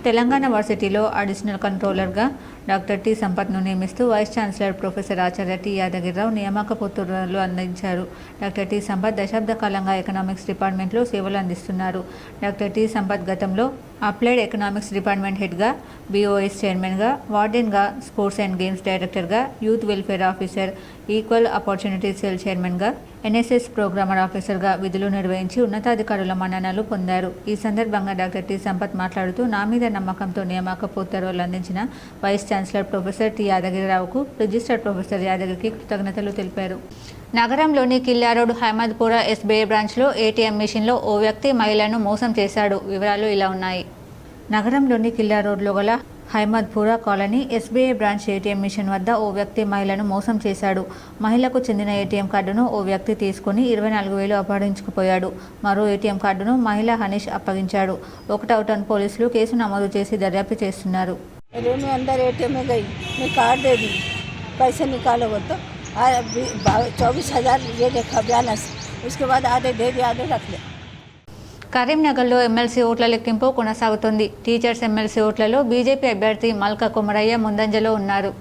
తెలంగాణ వర్సిటీలో అడిషనల్ కంట్రోలర్గా డాక్టర్ టి సంపత్ను నియమిస్తూ వైస్ ఛాన్సలర్ ప్రొఫెసర్ ఆచార్య టి యాదగిరిరావు నియామక ఉత్తర్వులు అందించారు. డాక్టర్ టి సంపత్ దశాబ్ద కాలంగా ఎకనామిక్స్ డిపార్ట్మెంట్లో సేవలు అందిస్తున్నారు. డాక్టర్ టి సంపత్ గతంలో అప్లైడ్ ఎకనామిక్స్ డిపార్ట్మెంట్ హెడ్గా, బీఓఎస్ చైర్మన్గా, వార్డెన్గా, స్పోర్ట్స్ అండ్ గేమ్స్ డైరెక్టర్గా, youth welfare officer, equal opportunity cell చైర్మన్గా, ఎన్ఎస్ఎస్ ప్రోగ్రామర్ ఆఫీసర్గా విధులు నిర్వహించి ఉన్నతాధికారుల మన్ననలు పొందారు. ఈ సందర్భంగా డాక్టర్ టి సంపత్ మాట్లాడుతూ, నా మీద నమ్మకంతో నియామక ఉత్తర్వులు అందించిన వైస్ ఛాన్సలర్ ప్రొఫెసర్ టి యాదగిరిరావుకు, రిజిస్టర్ ప్రొఫెసర్ యాదగిరికి కృతజ్ఞతలు తెలిపారు. నగరంలోని కిల్లా రోడ్ హైమద్పుర ఎస్బీఐ బ్రాంచ్లో ఏటీఎం మిషన్లో ఓ వ్యక్తి మహిళను మోసం చేశాడు. వివరాలు ఇలా ఉన్నాయి. నగరంలోని కిల్లా రోడ్లో గల Haimadpura colony SBI branch ATM machine వద్ద ఓ వ్యక్తి మహిళను మోసం చేశాడు. మహిళకు చెందిన ఏటీఎం కార్డును ఓ వ్యక్తి తీసుకుని 24,000 అపహరించుకుపోయాడు. మరో ఏటీఎం కార్డును మహిళ హనీష్ అప్పగించాడు. 1వ టౌన్ పోలీసులు కేసు నమోదు చేసి దర్యాప్తు చేస్తున్నారు.
अंदर एटीएम में गई, मैं कार्ड दे दी, पैसे निकालो तो 24,000 ये देखा बैलेंस, उसके बाद आधे दे दिया, आधे रख ले.
కరీంనగర్లో ఎమ్మెల్సీ ఓట్ల లెక్కింపు కొనసాగుతుంది. టీచర్స్ ఎమ్మెల్సీ ఓట్లలో బీజేపీ అభ్యర్థి మల్క కుమరయ్య ముందంజలో ఉన్నారు.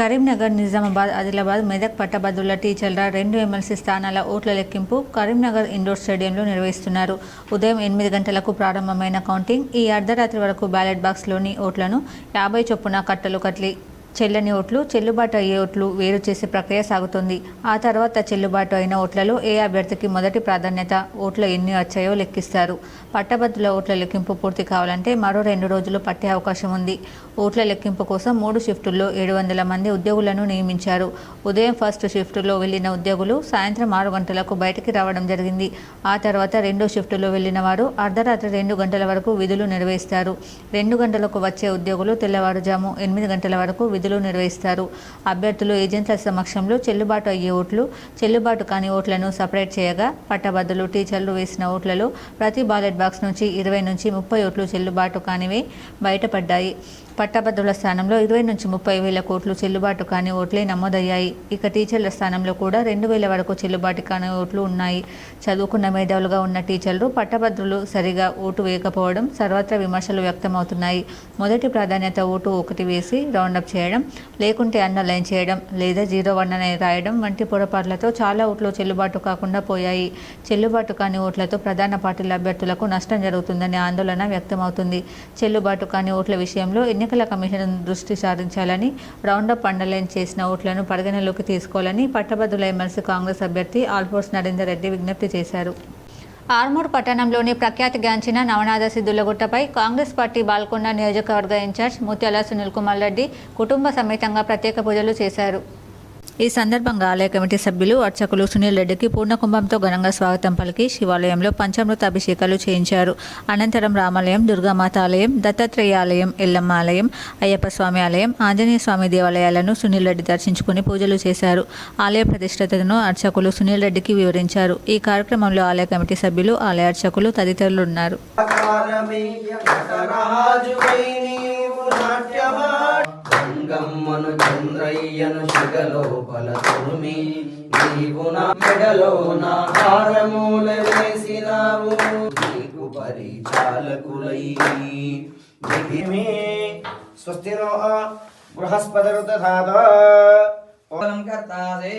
కరీంనగర్, నిజామాబాద్, ఆదిలాబాద్, మెదక్ పట్టభద్రుల టీచర్ల 2 ఎమ్మెల్సీ స్థానాల ఓట్ల లెక్కింపు కరీంనగర్ ఇండోర్ స్టేడియంలో నిర్వహిస్తున్నారు. ఉదయం 8 గంటలకు ప్రారంభమైన కౌంటింగ్ ఈ అర్ధరాత్రి వరకు బ్యాలెట్ బాక్స్లోని ఓట్లను 50 చొప్పున కట్టలు కట్లి చెల్లని ఓట్లు, చెల్లుబాటు అయ్యే ఓట్లు వేరు చేసే ప్రక్రియ సాగుతుంది. ఆ తర్వాత చెల్లుబాటు అయిన ఓట్లలో ఏ అభ్యర్థికి మొదటి ప్రాధాన్యత, ఓట్లు ఎన్ని వచ్చాయో లెక్కిస్తారు. పట్టభద్రుల ఓట్ల లెక్కింపు పూర్తి కావాలంటే మరో 2 రోజులు పట్టే అవకాశం ఉంది. ఓట్ల లెక్కింపు కోసం 3 షిఫ్టుల్లో 700 మంది ఉద్యోగులను నియమించారు. ఉదయం ఫస్ట్ షిఫ్టులో వెళ్లిన ఉద్యోగులు సాయంత్రం 6 గంటలకు బయటికి రావడం జరిగింది. ఆ తర్వాత 2వ షిఫ్టులో వెళ్లిన వారు అర్ధరాత్రి 2 గంటల వరకు విధులు నిర్వహిస్తారు. 2 గంటలకు వచ్చే ఉద్యోగులు తెల్లవారుజాము 8 గంటల వరకు విధులు నిర్వహిస్తారు. అభ్యర్థులు ఏజెంట్ల సమక్షంలో చెల్లుబాటు అయ్యే ఓట్లు, చెల్లుబాటు కాని ఓట్లను సపరేట్ చేయగా, పట్టభద్రులు టీచర్లు వేసిన ఓట్లలో ప్రతి బ్యాలెట్ బాక్స్ నుంచి 20 నుంచి 30 ఓట్లు చెల్లుబాటు కానివే బయటపడ్డాయి. పట్టభద్రుల స్థానంలో 20 నుంచి 30 వేల కోట్లు చెల్లుబాటు కాని ఓట్లే నమోదయ్యాయి. ఇక టీచర్ల స్థానంలో కూడా 2,000 వరకు చెల్లుబాటు కాని ఓట్లు ఉన్నాయి. చదువుకున్న మేధావులుగా ఉన్న టీచర్లు, పట్టభద్రులు సరిగా ఓటు వేయకపోవడం సర్వత్రా విమర్శలు వ్యక్తమవుతున్నాయి. మొదటి ప్రాధాన్యత ఓటు 1 వేసి రౌండప్ చేయడం, లేకుంటే అండర్లైన్ చేయడం లేదా 0-1 అని రాయడం వంటి పొరపాట్లతో చాలా ఓట్లు చెల్లుబాటు కాకుండా పోయాయి. చెల్లుబాటు కాని ఓట్లతో ప్రధాన పార్టీల అభ్యర్థులకు నష్టం జరుగుతుందనే ఆందోళన వ్యక్తమవుతుంది. చెల్లుబాటు కాని ఓట్ల విషయంలో ఎన్నికల కమిషన్ దృష్టి సారించాలని, రౌండప్ అండర్లైన్ చేసిన ఓట్లను పరిగణలోకి తీసుకోవాలని పట్టభద్రుల ఎమ్మెల్సీ కాంగ్రెస్ అభ్యర్థి ఆల్ఫోర్స్ నరేందర్ రెడ్డి విజ్ఞప్తి చేశారు. ఆర్మూర్ పట్టణంలోని ప్రఖ్యాతిగాంచిన నవనాథ సిద్ధులగుట్టపై కాంగ్రెస్ పార్టీ బాల్కొండ నియోజకవర్గ ఇన్ఛార్జ్ ముత్యాల సునీల్ కుమార్ రెడ్డి కుటుంబ సమేతంగా ప్రత్యేక పూజలు చేశారు. ఈ సందర్భంగా ఆలయ కమిటీ సభ్యులు, అర్చకులు సునీల్ రెడ్డికి పూర్ణకుంభంతో ఘనంగా స్వాగతం పలికి శివాలయంలో పంచామృత అభిషేకాలు చేయించారు. అనంతరం రామాలయం, దుర్గామాత ఆలయం, దత్తాత్రేయ ఆలయం, ఎల్లమ్మ ఆలయం, అయ్యప్ప స్వామి ఆలయం, ఆంజనేయ స్వామి దేవాలయాలను సునీల్ రెడ్డి దర్శించుకుని పూజలు చేశారు. ఆలయ ప్రతిష్టతను అర్చకులు సునీల్ రెడ్డికి వివరించారు. ఈ కార్యక్రమంలో ఆలయ కమిటీ సభ్యులు, ఆలయ అర్చకులు తదితరులు ఉన్నారు.
గమ్మను చంద్రయ్యను శిగలోపల తురుమి నీవు నా మెడలో నా హారముల వేసినావు నీకు పరిచాలకులై దివిమే స్వస్తినో బృహస్పతిరుత ధాతో ఓం కర్తాదే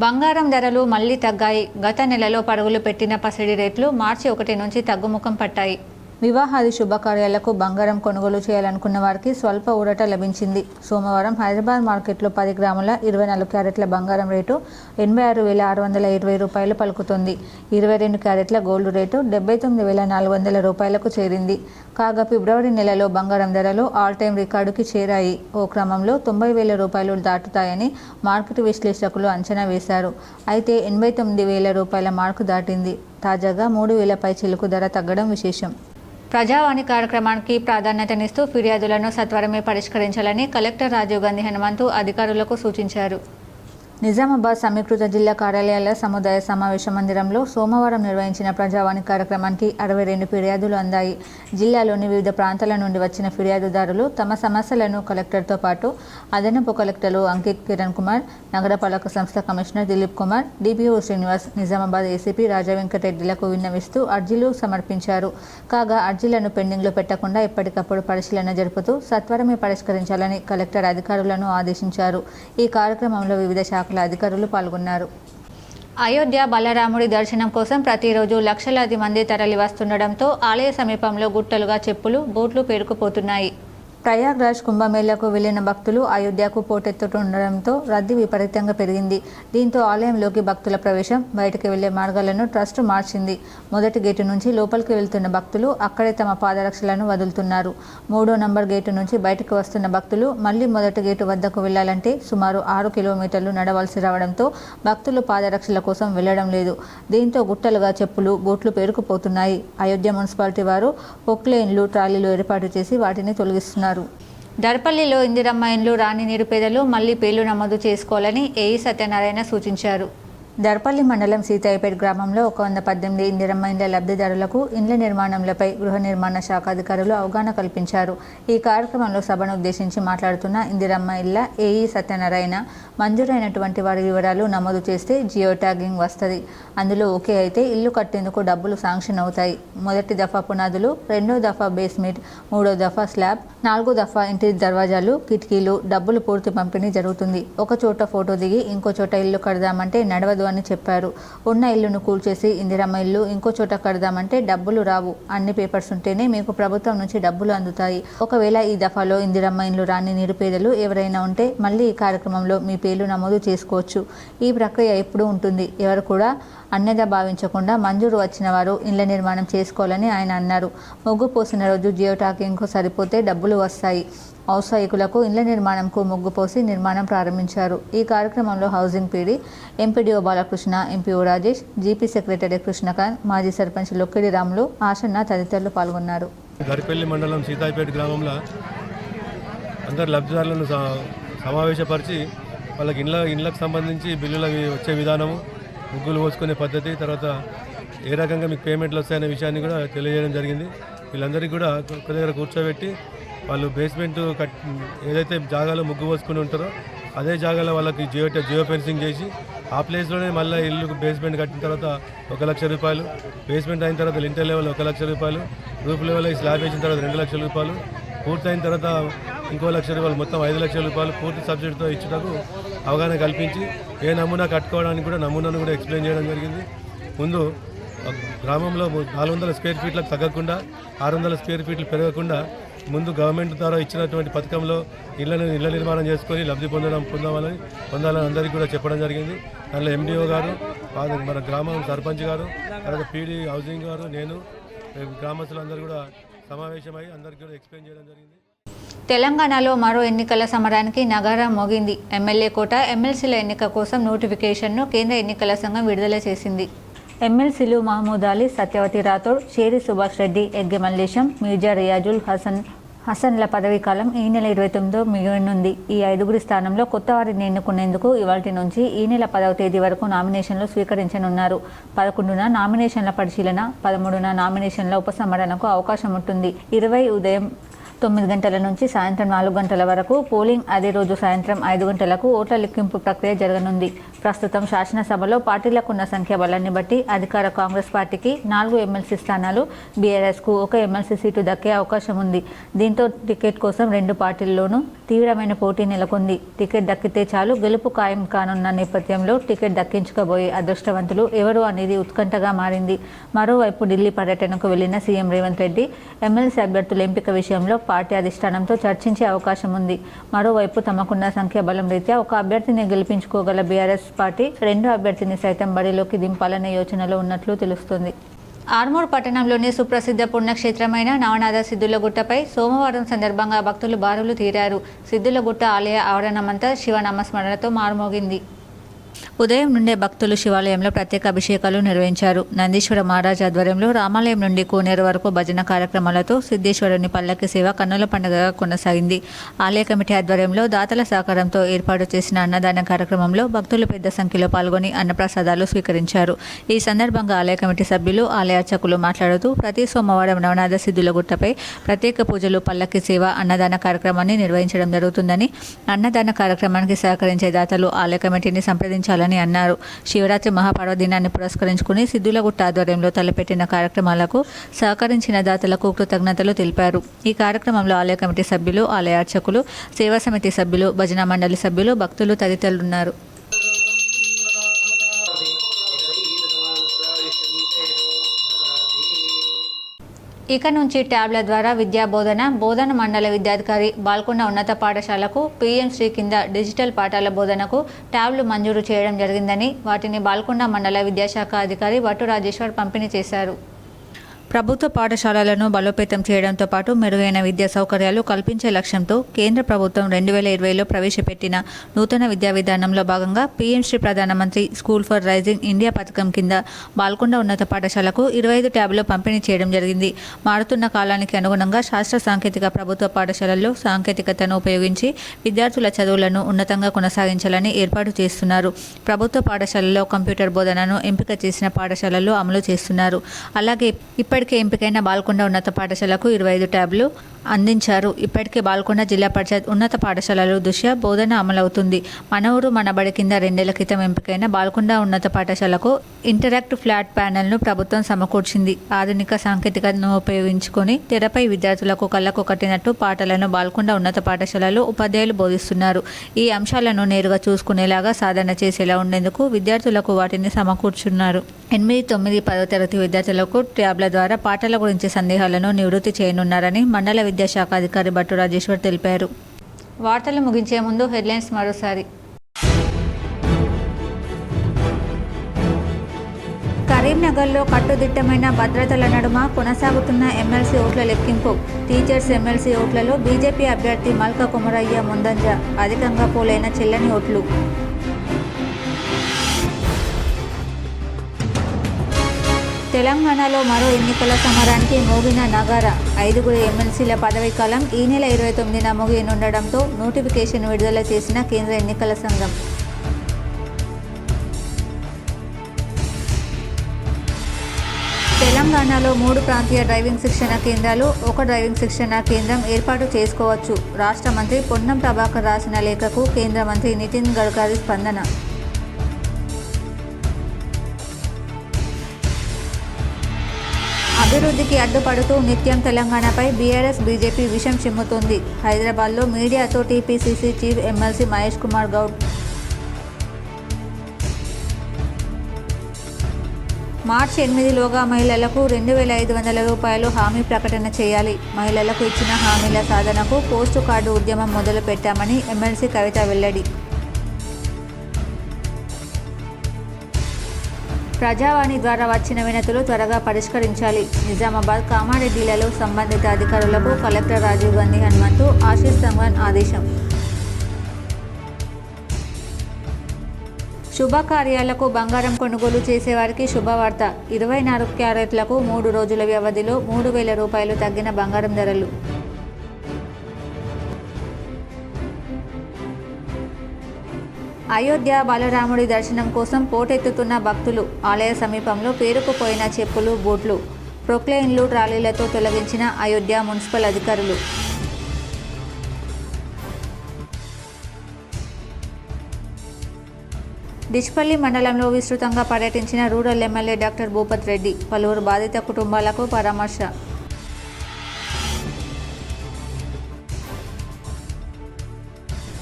బంగారం ధరలు మళ్లీ తగ్గాయి. గత నెలలో పరుగులు పెట్టిన పసిడి రేట్లు మార్చి 1 నుంచి తగ్గుముఖం పట్టాయి. వివాహాది శుభకార్యాలకు బంగారం కొనుగోలు చేయాలనుకున్న వారికి స్వల్ప ఊరట లభించింది. సోమవారం హైదరాబాద్ మార్కెట్లో 10 గ్రాముల 24 క్యారెట్ల బంగారం రేటు 86,620 రూపాయలు పలుకుతుంది. 22 క్యారెట్ల గోల్డ్ రేటు 79,400 రూపాయలకు చేరింది. కాగా ఫిబ్రవరి నెలలో బంగారం ధరలు ఆల్ టైమ్ రికార్డుకి చేరాయి. ఓ క్రమంలో 90,000 రూపాయలు దాటుతాయని మార్కెట్ విశ్లేషకులు అంచనా వేశారు. అయితే 89,000 రూపాయల మార్కు దాటింది. తాజాగా 3,000 పై చిలుకు ధర తగ్గడం విశేషం. ప్రజావాణి కార్యక్రమానికి ప్రాధాన్యతనిస్తూ ఫిర్యాదులను సత్వరమే పరిష్కరించాలని కలెక్టర్ రాజీవ్ గాంధీ హనుమంతు అధికారులకు సూచించారు. నిజామాబాద్ సమీకృత జిల్లా కార్యాలయాల సముదాయ సమావేశ మందిరంలో సోమవారం నిర్వహించిన ప్రజావాణి కార్యక్రమానికి 62 ఫిర్యాదులు అందాయి. జిల్లాలోని వివిధ ప్రాంతాల నుండి వచ్చిన ఫిర్యాదుదారులు తమ సమస్యలను కలెక్టర్తో పాటు అదనపు కలెక్టర్లు అంకిత్ కిరణ్ కుమార్, నగరపాలక సంస్థ commissioner Dilip Kumar, DPO Srinivas, Nizamabad ACP Raja వెంకటరెడ్డిలకు విన్నవిస్తూ అర్జీలు సమర్పించారు. కాగా అర్జీలను పెండింగ్లో పెట్టకుండా ఎప్పటికప్పుడు పరిశీలన జరుపుతూ సత్వరమే పరిష్కరించాలని కలెక్టర్ అధికారులను ఆదేశించారు. ఈ కార్యక్రమంలో వివిధ శాఖల అధికారులు పాల్గొన్నారు. అయోధ్య బలరాముడి దర్శనం కోసం ప్రతిరోజు లక్షలాది మంది తరలి వస్తుండడంతో ఆలయ సమీపంలో గుట్టలుగా చెప్పులు, బూట్లు పేరుకుపోతున్నాయి. ప్రయాగ్రాజ్ కుంభమేళకు వెళ్లిన భక్తులు అయోధ్యకు పోటెత్తుతుండడంతో రద్దీ విపరీతంగా పెరిగింది. దీంతో ఆలయంలోకి భక్తుల ప్రవేశం, బయటకు వెళ్లే మార్గాలను ట్రస్ట్ మార్చింది. మొదటి గేటు నుంచి లోపలికి వెళ్తున్న భక్తులు అక్కడే తమ పాదరక్షలను వదులుతున్నారు. 3వ నంబర్ గేటు నుంచి బయటకు వస్తున్న భక్తులు మళ్లీ మొదటి గేటు వద్దకు వెళ్లాలంటే సుమారు 6 కిలోమీటర్లు నడవలసి రావడంతో భక్తులు పాదరక్షల కోసం వెళ్లడం లేదు. దీంతో గుట్టలుగా చెప్పులు, బూట్లు పేరుకుపోతున్నాయి. అయోధ్య మున్సిపాలిటీ వారు పొక్లైన్లు, ట్రాలీలు ఏర్పాటు చేసి వాటిని తొలగిస్తున్నారు. దర్పల్లిలో ఇందిరమ్మ ఇండ్లు రాని నిరుపేదలు మళ్లీ పేర్లు నమోదు చేసుకోవాలని ఏఈ సత్యనారాయణ సూచించారు. దర్పల్లి మండలం సీతాయిపేట గ్రామంలో 118 ఇందిరమ్మ ఇండ్ల లబ్ధిదారులకు ఇండ్ల నిర్మాణంలపై గృహ నిర్మాణ శాఖ అధికారులు అవగాహన కల్పించారు. ఈ కార్యక్రమంలో సభను ఉద్దేశించి మాట్లాడుతున్న ఇందిరమ్మ ఇళ్ల ఏఈ సత్యనారాయణ, మంజూరైనటువంటి వారి వివరాలు నమోదు చేస్తే జియో ట్యాగింగ్ వస్తుంది. అందులో ఓకే అయితే ఇల్లు కట్టేందుకు డబ్బులు శాంక్షన్ అవుతాయి. మొదటి దఫా పునాదులు, 2వ దఫా బేస్మెంట్, 3వ దఫా స్లాబ్, 4వ దఫా ఇంటి దర్వాజాలు, కిటికీలు, డబ్బులు పూర్తి పంపిణీ జరుగుతుంది. ఒక చోట ఫోటో దిగి ఇంకో చోట ఇల్లు కడదామంటే నడవదు అని చెప్పారు. ఉన్న ఇల్లును కూల్చేసి ఇందిరమ్మ ఇల్లు ఇంకో చోట కడదామంటే డబ్బులు రావు. అన్ని పేపర్స్ ఉంటేనే మీకు ప్రభుత్వం నుంచి డబ్బులు అందుతాయి. ఒకవేళ ఈ దఫాలో ఇందిరమ్మ ఇల్లు రాని నిరుపేదలు ఎవరైనా ఉంటే మళ్ళీ ఈ కార్యక్రమంలో మీ పేర్లు నమోదు చేసుకోవచ్చు. ఈ ప్రక్రియ ఎప్పుడూ ఉంటుంది. ఎవరు కూడా అన్యదా భావించకుండా మంజూరు వచ్చిన వారు ఇళ్ల నిర్మాణం చేసుకోవాలని ఆయన అన్నారు. ముగ్గు పోసిన రోజు జియో ట్యాగింగ్కు సరిపోతే డబ్బులు వస్తాయి. ఔత్సాహికులకు ఇళ్ల నిర్మాణంకు ముగ్గు పోసి నిర్మాణం ప్రారంభించారు. ఈ కార్యక్రమంలో housing PD, MPDO Balakrishna, MPO Rajesh, GP secretary Krishnakanth, మాజీ సర్పంచ్ లొక్కిడి రాములు, ఆశన్న తదితరులు పాల్గొన్నారు.
దర్పల్లి మండలం సీతాయిపేట గ్రామంలో అందరు లబ్ధిదారులను సమావేశపరిచి వాళ్ళకి ఇళ్ళకు సంబంధించి బిల్లులు వచ్చే విధానము, ముగ్గులు పోసుకునే పద్ధతి, తర్వాత ఏ రకంగా మీకు పేమెంట్లు వస్తాయనే విషయాన్ని కూడా తెలియజేయడం జరిగింది. వీళ్ళందరికీ కూడా ఒక దగ్గర కూర్చోబెట్టి వాళ్ళు బేస్మెంట్ ఏదైతే జాగాలో ముగ్గు పోసుకుని ఉంటారో అదే జాగాలో వాళ్ళకి జియో ఫెన్సింగ్ చేసి ఆ ప్లేస్లోనే మళ్ళీ ఇల్లు బేస్మెంట్ కట్టిన తర్వాత 1 లక్ష రూపాయలు, బేస్మెంట్ అయిన తర్వాత లింటర్ లెవెల్ 1 లక్ష రూపాయలు, రూఫ్ లెవెల్ స్లాబ్ వేసిన తర్వాత 2 లక్షల రూపాయలు, పూర్తయిన తర్వాత ఇంకో 1 లక్ష రూపాయలు, మొత్తం 5 లక్షల రూపాయలు పూర్తి సబ్సిడీతో ఇచ్చుటకు అవగాహన కల్పించి ఏ నమూనా కట్టుకోవడానికి కూడా నమూనాను కూడా ఎక్స్ప్లెయిన్ చేయడం జరిగింది. ముందు గ్రామంలో 400 స్క్వేర్ ఫీట్లకు తగ్గకుండా 600 స్క్వేర్ ఫీట్లు పెరగకుండా ముందు గవర్నమెంట్ ద్వారా ఇచ్చినటువంటి పథకంలో ఇళ్ల నిర్మాణం చేసుకొని లబ్ధి పొందాలని అందరికీ కూడా చెప్పడం జరిగింది. దానిలో ఎండిఓ గారు, మన గ్రామం సర్పంచ్ గారు, తర్వాత పీడీ హౌసింగ్ గారు, నేను గ్రామస్తులందరూ కూడా సమావేశమై అందరికీ కూడా ఎక్స్ప్లెయిన్ చేయడం జరిగింది.
తెలంగాణలో మరో ఎన్నికల సమరానికి నగారా మోగింది. ఎమ్మెల్యే కోట, ఎమ్మెల్సీల ఎన్నిక కోసం నోటిఫికేషన్ను కేంద్ర ఎన్నికల సంఘం విడుదల చేసింది. ఎమ్మెల్సీలు మహమూద్ అలీ, సత్యవతి రాథోడ్, షేరి సుభాష్ రెడ్డి, ఎగ్గె మల్లేశం, మీర్జా రియాజుల్ హసన్ల పదవీకాలం ఈ నెల 29తో ముగియనుంది. ఈ 5గురి స్థానంలో కొత్త వారిని ఎన్నుకునేందుకు ఇవాల్టి నుంచి ఈ నెల 10వ తేదీ వరకు నామినేషన్లు స్వీకరించనున్నారు. 11న నామినేషన్ల పరిశీలన, 13న నామినేషన్ల ఉపసంహరణకు అవకాశం ఉంటుంది. 20 ఉదయం 9 గంటల నుంచి సాయంత్రం 4 గంటల వరకు పోలింగ్, అదే రోజు సాయంత్రం 5 గంటలకు ఓట్ల లెక్కింపు ప్రక్రియ జరగనుంది. ప్రస్తుతం శాసనసభలో పార్టీలకున్న సంఖ్యాబలాన్ని బట్టి అధికార కాంగ్రెస్ పార్టీకి 4 ఎమ్మెల్సీ స్థానాలు, బీఆర్ఎస్కు 1 ఎమ్మెల్సీ సీటు దక్కే అవకాశం ఉంది. దీంతో టికెట్ కోసం 2 పార్టీల్లోనూ తీవ్రమైన పోటీ నెలకొంది. టికెట్ దక్కితే చాలు గెలుపు ఖాయం కానున్న నేపథ్యంలో టికెట్ దక్కించుకోబోయే అదృష్టవంతులు ఎవరు అనేది ఉత్కంఠగా మారింది. మరోవైపు ఢిల్లీ పర్యటనకు వెళ్లిన సీఎం రేవంత్ రెడ్డి ఎమ్మెల్సీ అభ్యర్థుల ఎంపిక విషయంలో పార్టీ అధిష్టానంతో చర్చించే అవకాశం ఉంది. మరోవైపు తమకున్న సంఖ్యాబలం రీత్యా ఒక అభ్యర్థిని గెలిపించుకోగల బీఆర్ఎస్ పార్టీ 2వ అభ్యర్థిని సైతం బరిలోకి దింపాలనే యోచనలో ఉన్నట్లు తెలుస్తోంది. ఆర్మూర్ పట్టణంలోని సుప్రసిద్ధ పుణ్యక్షేత్రమైన నవనాథ సిద్ధులగుట్టపై సోమవారం సందర్భంగా భక్తులు బారులు తీరారు. సిద్ధులగుట్ట ఆలయ ఆవరణమంతా శివనామస్మరణతో మారుమోగింది. ఉదయం నుండే భక్తులు శివాలయంలో ప్రత్యేక అభిషేకాలు నిర్వహించారు. నందీశ్వర మహారాజ్ ఆధ్వర్యంలో రామాలయం నుండి కోనేరు వరకు భజన కార్యక్రమాలతో సిద్ధేశ్వరుని పల్లకి సేవ కన్నుల పండుగగా కొనసాగింది. ఆలయ కమిటీ ఆధ్వర్యంలో దాతల సహకారంతో ఏర్పాటు చేసిన అన్నదాన కార్యక్రమంలో భక్తులు పెద్ద సంఖ్యలో పాల్గొని అన్నప్రసాదాలు స్వీకరించారు. ఈ సందర్భంగా ఆలయ కమిటీ సభ్యులు, ఆలయ అర్చకులు మాట్లాడుతూ ప్రతి సోమవారం నవనాథ సిద్ధులగుట్టపై ప్రత్యేక పూజలు, పల్లకి సేవ, అన్నదాన కార్యక్రమాన్ని నిర్వహించడం జరుగుతుందని, అన్నదాన కార్యక్రమానికి సహకరించే దాతలు ఆలయ కమిటీని సంప్రదించాలని అన్నారు. శివరాత్రి మహాపర్వదినాన్ని పురస్కరించుకుని సిద్ధులగుట్ట ఆధ్వర్యంలో తలపెట్టిన కార్యక్రమాలకు సహకరించిన దాతలకు కృతజ్ఞతలు తెలిపారు. ఈ కార్యక్రమంలో ఆలయ కమిటీ సభ్యులు, ఆలయ అర్చకులు, సేవా సమితి సభ్యులు, భజన మండలి సభ్యులు, భక్తులు తదితరులున్నారు. ఇక నుంచి ట్యాబ్ల ద్వారా విద్యా బోధన మండల విద్యాధికారి బాల్కొండ ఉన్నత పాఠశాలకు పీఎం శ్రీ కింద డిజిటల్ పాఠాల బోధనకు ట్యాబ్లు మంజూరు చేయడం జరిగిందని, వాటిని బాల్కొండ మండల విద్యాశాఖ అధికారి వట్టు రాజేశ్వర్ పంపిణీ చేశారు. ప్రభుత్వ పాఠశాలలను బలోపేతం చేయడంతో పాటు మెరుగైన విద్యా సౌకర్యాలు కల్పించే లక్ష్యంతో కేంద్ర ప్రభుత్వం 2020లో ప్రవేశపెట్టిన నూతన విద్యా విధానంలో భాగంగా పీఎం శ్రీ ప్రధానమంత్రి స్కూల్ ఫర్ రైజింగ్ ఇండియా పథకం కింద బాల్కొండ ఉన్నత పాఠశాలకు 25 ట్యాబ్లు పంపిణీ చేయడం జరిగింది. మారుతున్న కాలానికి అనుగుణంగా శాస్త్ర సాంకేతిక ప్రభుత్వ పాఠశాలల్లో సాంకేతికతను ఉపయోగించి విద్యార్థుల చదువులను ఉన్నతంగా కొనసాగించాలని ఏర్పాటు చేస్తున్నారు. ప్రభుత్వ పాఠశాలల్లో కంప్యూటర్ బోధనను ఎంపిక చేసిన పాఠశాలల్లో అమలు చేస్తున్నారు. అలాగే ఇప్పటికే ఎంపికైన బాల్కొండ ఉన్నత పాఠశాలకు 25 ట్యాబ్లు అందించారు. ఇప్పటికే బాల్కొండ జిల్లా పరిషత్ ఉన్నత పాఠశాలలో దృశ్య బోధన అమలవుతుంది. మన ఊరు మన బడి కింద 2 ఏళ్ల క్రితం ఎంపికైన బాల్కొండ ఉన్నత పాఠశాలకు ఇంటరాక్టివ్ ఫ్లాట్ ప్యానెల్ను ప్రభుత్వం సమకూర్చింది. ఆధునిక సాంకేతికతను ఉపయోగించుకొని తెరపై విద్యార్థులకు కళ్ళకు కట్టినట్టు పాఠాలను బాల్కొండ ఉన్నత పాఠశాలలో ఉపాధ్యాయులు బోధిస్తున్నారు. ఈ అంశాలను నేరుగా చూసుకునేలాగా సాధన చేసేలా ఉండేందుకు విద్యార్థులకు వాటిని సమకూర్చున్నారు. 8, 9, 10వ తరగతి విద్యార్థులకు ట్యాబ్ల ద్వారా పాఠాల గురించి సందేహాలను నివృత్తి చేయనున్నారని మండల విద్యాశాఖ అధికారి బట్టు రాజేశ్వర్ తెలిపారు. వార్తలు ముగించే ముందు హెడ్లైన్స్ మరోసారి. కరీంనగర్లో కట్టుదిట్టమైన భద్రతల నడుమ కొనసాగుతున్న ఎమ్మెల్సీ ఓట్ల లెక్కింపు. టీచర్స్ ఎమ్మెల్సీ ఓట్లలో బీజేపీ అభ్యర్థి మల్క కుమరయ్య ముందంజ, అధికంగా పోలైన చెల్లని ఓట్లు. తెలంగాణలో మరో ఎన్నికల సమరానికి మోగిన నగారా. 5 ఎమ్మెల్సీల పదవీకాలం ఈ నెల 29న ముగియనుండడంతో నోటిఫికేషన్ విడుదల చేసిన కేంద్ర ఎన్నికల సంఘం. తెలంగాణలో 3 ప్రాంతీయ డ్రైవింగ్ శిక్షణ కేంద్రాలు, 1 డ్రైవింగ్ శిక్షణ కేంద్రం ఏర్పాటు చేసుకోవచ్చు. రాష్ట్ర మంత్రి పొన్నం ప్రభాకర్ రాసిన లేఖకు కేంద్ర మంత్రి నితిన్ గడ్కరీ స్పందన. అభివృద్ధికి అడ్డుపడుతూ నిత్యం తెలంగాణపై బీఆర్ఎస్ బీజేపీ విషం చిమ్ముతుంది. హైదరాబాద్లో మీడియాతో TPCC chief MLC Mahesh Kumar Goud. March 8లోగా మహిళలకు 2500 రూపాయలు హామీ ప్రకటన చేయాలి. మహిళలకు ఇచ్చిన హామీల సాధనకు పోస్టు కార్డు ఉద్యమం మొదలు పెట్టామని ఎమ్మెల్సీ కవిత వెల్లడి. ప్రజావాణి ద్వారా వచ్చిన వినతులు త్వరగా పరిష్కరించాలి. నిజామాబాద్, కామారెడ్డిలలో సంబంధిత అధికారులకు కలెక్టర్ రాజీవ్ గాంధీ హనుమంతు, ఆశీష్ సంఘన్ ఆదేశం. శుభకార్యాలకు బంగారం కొనుగోలు చేసేవారికి శుభవార్త. 24 క్యారెట్లకు 3 రోజుల వ్యవధిలో 3000 రూపాయలు తగ్గిన బంగారం ధరలు. అయోధ్య బాలరాముడి దర్శనం కోసం పోటెత్తుతున్న భక్తులు. ఆలయ సమీపంలో పేరుకుపోయిన చెప్పులు, బూట్లు, ప్రొక్లైన్లు, ట్రాలీలతో తొలగించిన అయోధ్య మున్సిపల్ అధికారులు. డిచ్పల్లి మండలంలో విస్తృతంగా పర్యటించిన rural MLA doctor Bhupath Reddy. పలువురు బాధిత కుటుంబాలకు పరామర్శ.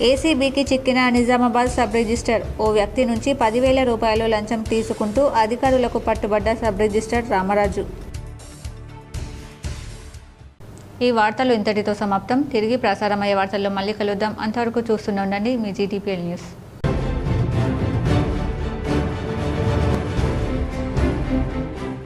ఏసీబీకి చిక్కిన నిజామాబాద్ సబ్ రిజిస్టర్. ఓ వ్యక్తి నుంచి 10,000 రూపాయలు లంచం తీసుకుంటూ అధికారులకు పట్టుబడ్డ సబ్ రిజిస్టర్ రామరాజు. ఈ వార్తలు ఇంతటితో సమాప్తం. తిరిగి ప్రసారమయ్యే వార్తల్లో మళ్ళీ కలుద్దాం. అంతవరకు చూస్తూనే ఉండండి మీ జీటీపీఎల్ న్యూస్.